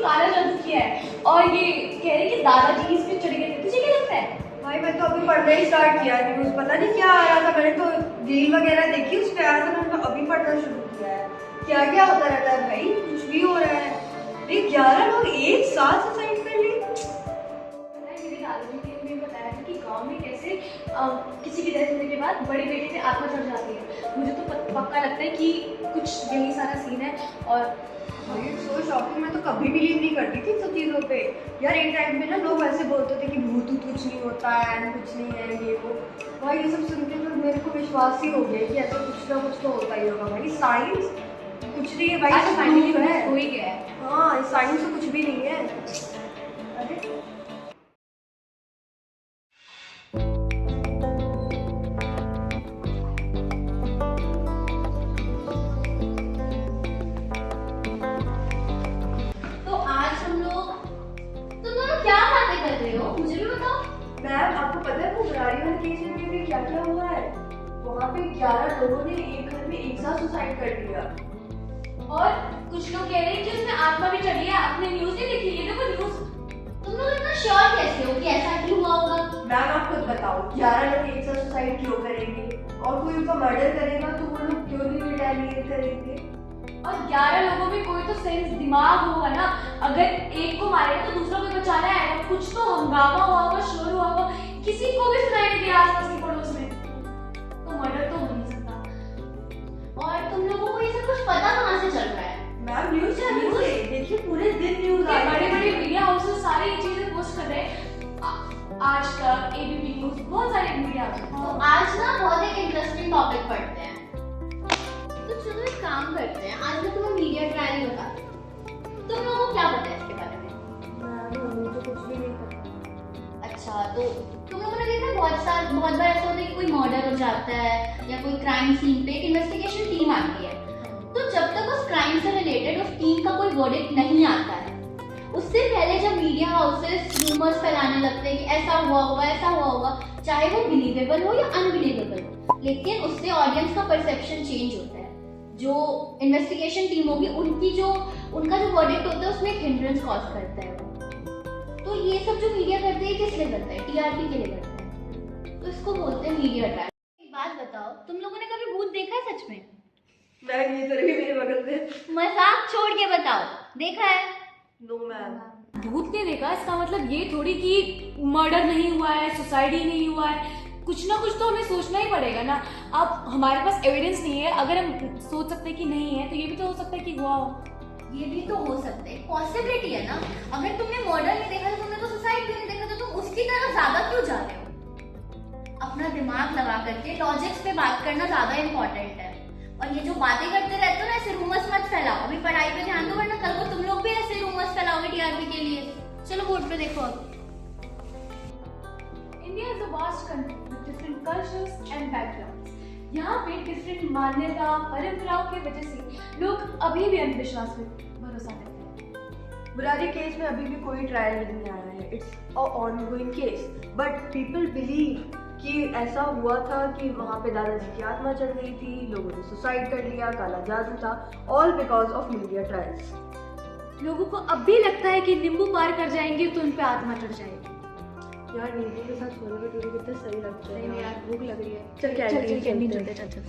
काला जादू किया है और ये कह रहे कि दादाजी इस पे चढ़ गए थे। तुझे क्या लगता है? भाई मैं तो अभी पढ़ना ही स्टार्ट किया है न्यूज़, पता नहीं क्या आ रहा था, मैंने तो रील वगैरह देखी उस पे आया था, मैंने तो अभी पढ़ना शुरू किया है। क्या क्या होता रहता है भाई, कुछ भी हो रहा है। ये 11 लोग एक साथ सुसाइड कर लिए। मेरे दादाजी ने भी बताया था कि गांव में कैसे किसी की डेथ होने के बाद बड़े बेटे पे आत्मा चढ़ जाती है। मुझे तो पक्का लगता है कि कुछ यही सारा सीन है। और भाई सो शॉकिंग, मैं तो कभी बिलीव नहीं करती थी इन सब चीज़ों पे। यार एक टाइम पे ना लोग ऐसे बोलते थे कि भूत कुछ नहीं होता है, कुछ नहीं है ये वो। भाई ये सब सुन के तो मेरे को विश्वास ही हो गया कि ऐसा कुछ ना कुछ तो होता ही होगा। भाई साइंस कुछ नहीं है भाई, आज सब फाइनली proof है। हो ही गया है। हाँ साइंस तो कुछ भी नहीं है। अरे तो आज हम लोग, तुम दोनों क्या बातें कर रहे हो मुझे भी बताओ। मैम आपको पता है वो बुराड़ी वाले केस में भी क्या क्या हुआ है? वहाँ पे 11 लोगों ने एक घर में एक साथ सुसाइड कर लिया। और कुछ लोग कह रहे हैं कि उसमें आत्मा भी चढ़ी है। आपने न्यूज़ नहीं देखी? ये देखो न्यूज़। तुम लोग इतना श्योर कैसे हो कि ऐसा क्यों हुआ होगा? मैम आप खुद बताओ, 11 लोग एक साथ सुसाइड क्यों करेंगे? और कोई उनका मर्डर करेगा तो वो लोग क्यों नहीं रिटेलिएट करेंगे? और 11 लोगों में कोई तो सेंस दिमाग होगा ना। अगर एक को मारेगा तो दूसरा को बचाना है। कुछ तो हंगामा हुआ होगा, शोर हुआ होगा, किसी को भी सुनाई नहीं दिया आसपास के पड़ोस में, तो मर्डर तो हो नहीं सकता। और तुम लोगों को ये सब कुछ पता कहाँ से चल रहा है? मैम न्यूज़ चैनल से देखिए, पूरे दिन न्यूज़ आ बड़े रही बड़े है। मीडिया हाउसेस सारी ये चीजें पोस्ट कर रहे हैं। आज तक, एबीपी न्यूज़, बहुत सारे मीडिया तो आज ना बहुत एक इंटरेस्टिंग टॉपिक पढ़ते हैं। तो चलो एक काम करते हैं, आज मैं तुम्हें मीडिया ट्रायल बताती हूँ। तुम लोगों को क्या पता है इसके बारे में? मैम मुझे तो कुछ भी नहीं पता। अच्छा, तो तुम लोगों ने देखा है बहुत बार ऐसा होता है कि कोई मर्डर हो जाता है या कोई क्राइम सीन पे एक इन्वेस्टिगेशन टीम आती है। तो जब तक उस क्राइम से रिलेटेड उस टीम का कोई वर्डिक्ट नहीं आता है, उससे पहले जब मीडिया हाउसेस रूमर्स फैलाने लगते हैं कि ऐसा हुआ होगा, ऐसा हुआ होगा, चाहे वो बिलीवेबल हो या अनबिलीवेबल हो, लेकिन उससे ऑडियंस का परसेप्शन चेंज होता है। जो इन्वेस्टिगेशन टीम होगी उनका जो वर्डिक्ट होता है उसमें एक हिंड्रेंस कॉज करता है वो। तो ये सब जो मीडिया करते हैं किस लिए करते हैं? टीआरपी के लिए करते हैं। तो इसको बोलते हैं मीडिया ट्रायल। एक बात बताओ, तुम लोगों ने कभी भूत देखा है सच में? मैम ये तो रही मेरे बगल में। मजाक छोड़ के बताओ, देखा है? No ma'am. भूत ने देखा इसका मतलब ये थोड़ी कि मर्डर नहीं हुआ है, सुसाइड ही नहीं हुआ है। कुछ ना कुछ तो हमें सोचना ही पड़ेगा ना। अब हमारे पास एविडेंस नहीं है, अगर हम सोच सकते हैं कि नहीं है तो ये भी तो हो सकता है कि हुआ हो। ये भी तो हो सकता है, पॉसिबिलिटी है ना। अगर तुमने मर्डर नहीं देखा तो तुमने तो सुसाइड भी नहीं देखा, तो तुम उसकी तरफ ज्यादा क्यों जा रहे हो? अपना दिमाग लगा करके लॉजिक्स पे बात करना ज्यादा इंपॉर्टेंट है। और ये जो बातें करते रहते हो ना, ऐसे रूमर्स मत फैलाओ। अभी पढ़ाई पे ध्यान दो, वरना कल को तुम लोग भी ऐसे रूमर्स फैलाओगे टीआरपी के लिए। चलो बोर्ड पे देखो अब। India is a vast country with different cultures and backgrounds. यहाँ पे डिफरेंट मान्यता, परंपराओं की वजह से लोग अभी भी अंधविश्वास में भरोसा करते हैं। बुराड़ी केस में अभी भी कोई ट्रायल नहीं आया है। It's a ongoing case, but people believe कि ऐसा हुआ था कि वहाँ पे दादाजी की आत्मा चढ़ गई थी, लोगों ने सुसाइड कर लिया, काला जादू था, all because of media trials. लोगों को अब भी लगता है कि नींबू पार कर जाएंगे तो उन पे आत्मा चढ़ जाएगी। यार नींबू के साथ छोले भटूरे कितने सही लगते हैं। यार भूख लग रही है। चल कैंटीन चलते हैं। चल।